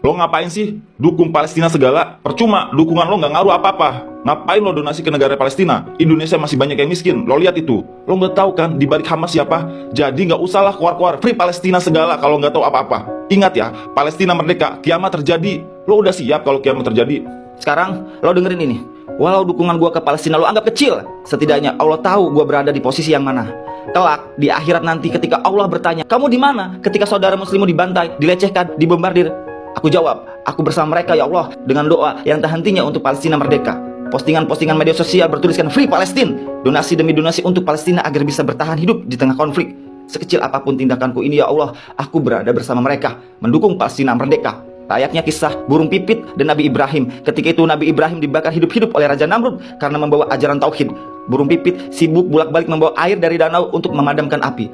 Lo ngapain sih dukung Palestina segala? Percuma, dukungan lo nggak ngaruh apa-apa. Ngapain lo donasi ke negara Palestina? Indonesia masih banyak yang miskin, lo lihat itu. Lo nggak tahu kan di balik Hamas siapa? Jadi nggak usahlah keluar-keluar free Palestina segala kalau nggak tahu apa-apa. Ingat ya, Palestina merdeka, kiamat terjadi. Lo udah siap kalau kiamat terjadi? Sekarang lo dengerin ini. Walau dukungan gua ke Palestina lo anggap kecil, setidaknya Allah tahu gua berada di posisi yang mana. Kelak di akhirat nanti ketika Allah bertanya, kamu di mana? Ketika saudara muslimmu dibantai, dilecehkan, dibombardir, aku jawab, aku bersama mereka ya Allah, dengan doa yang tak hentinya untuk Palestina merdeka. Postingan-postingan media sosial bertuliskan Free Palestine, donasi demi donasi untuk Palestina agar bisa bertahan hidup di tengah konflik. Sekecil apapun tindakanku ini ya Allah, aku berada bersama mereka, mendukung Palestina merdeka. Layaknya kisah burung pipit dan Nabi Ibrahim. Ketika itu Nabi Ibrahim dibakar hidup-hidup oleh Raja Namrud karena membawa ajaran tauhid. Burung pipit sibuk bolak-balik membawa air dari danau untuk memadamkan api.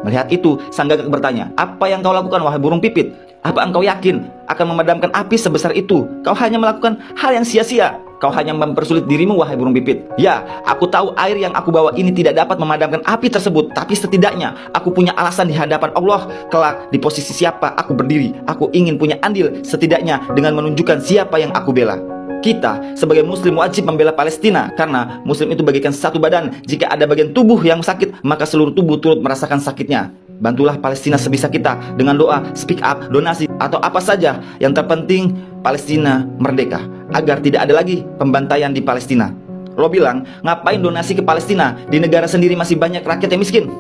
Melihat itu, sang gagak bertanya, apa yang kau lakukan wahai burung pipit? Apa engkau yakin akan memadamkan api sebesar itu? Kau hanya melakukan hal yang sia-sia. Kau hanya mempersulit dirimu wahai burung pipit. Ya, aku tahu air yang aku bawa ini tidak dapat memadamkan api tersebut, tapi setidaknya aku punya alasan di hadapan Allah. Kelak di posisi siapa aku berdiri, aku ingin punya andil setidaknya dengan menunjukkan siapa yang aku bela. Kita sebagai muslim wajib membela Palestina karena muslim itu bagaikan satu badan. Jika ada bagian tubuh yang sakit, maka seluruh tubuh turut merasakan sakitnya. Bantulah Palestina sebisa kita dengan doa, speak up, donasi, atau apa saja. Yang terpenting Palestina merdeka, agar tidak ada lagi pembantaian di Palestina. Lo bilang, ngapain donasi ke Palestina? Di negara sendiri masih banyak rakyat yang miskin.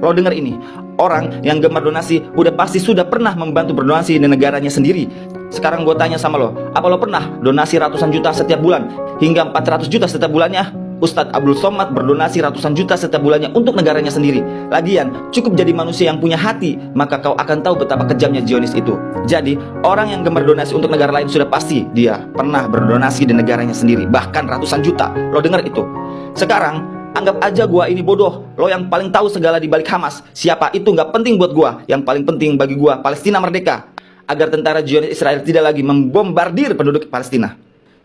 Lo dengar ini, orang yang gemar donasi udah pasti sudah pernah membantu berdonasi di negaranya sendiri. Sekarang gue tanya sama lo, apa lo pernah donasi ratusan juta setiap bulan? Hingga 400 juta setiap bulannya? Ustadz Abdul Somad berdonasi ratusan juta setiap bulannya untuk negaranya sendiri. Lagian, cukup jadi manusia yang punya hati, maka kau akan tahu betapa kejamnya Zionis itu. Jadi, orang yang gemar donasi untuk negara lain sudah pasti dia pernah berdonasi di negaranya sendiri, bahkan ratusan juta. Lo dengar itu? Sekarang, anggap aja gua ini bodoh. Lo yang paling tahu segala di balik Hamas. Siapa itu nggak penting buat gua. Yang paling penting bagi gua, Palestina merdeka. Agar tentara Zionis Israel tidak lagi membombardir penduduk Palestina.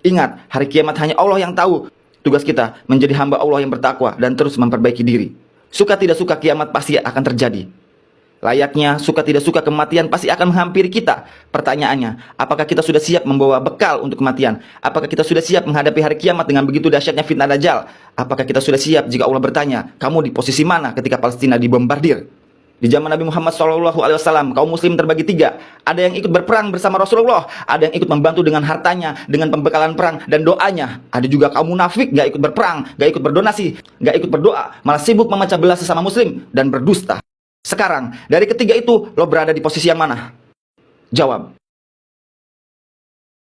Ingat, hari kiamat hanya Allah yang tahu. Tugas kita menjadi hamba Allah yang bertakwa dan terus memperbaiki diri. Suka tidak suka kiamat pasti akan terjadi. Layaknya suka tidak suka kematian pasti akan menghampiri kita. Pertanyaannya, apakah kita sudah siap membawa bekal untuk kematian? Apakah kita sudah siap menghadapi hari kiamat dengan begitu dahsyatnya fitnah Dajjal? Apakah kita sudah siap jika Allah bertanya, kamu di posisi mana ketika Palestina dibombardir? Di zaman Nabi Muhammad SAW, kaum muslim terbagi tiga. Ada yang ikut berperang bersama Rasulullah, ada yang ikut membantu dengan hartanya, dengan pembekalan perang dan doanya. Ada juga kaum munafik, gak ikut berperang, gak ikut berdonasi, gak ikut berdoa, malah sibuk memecah belah sesama muslim dan berdusta. Sekarang, dari ketiga itu, lo berada di posisi yang mana? Jawab.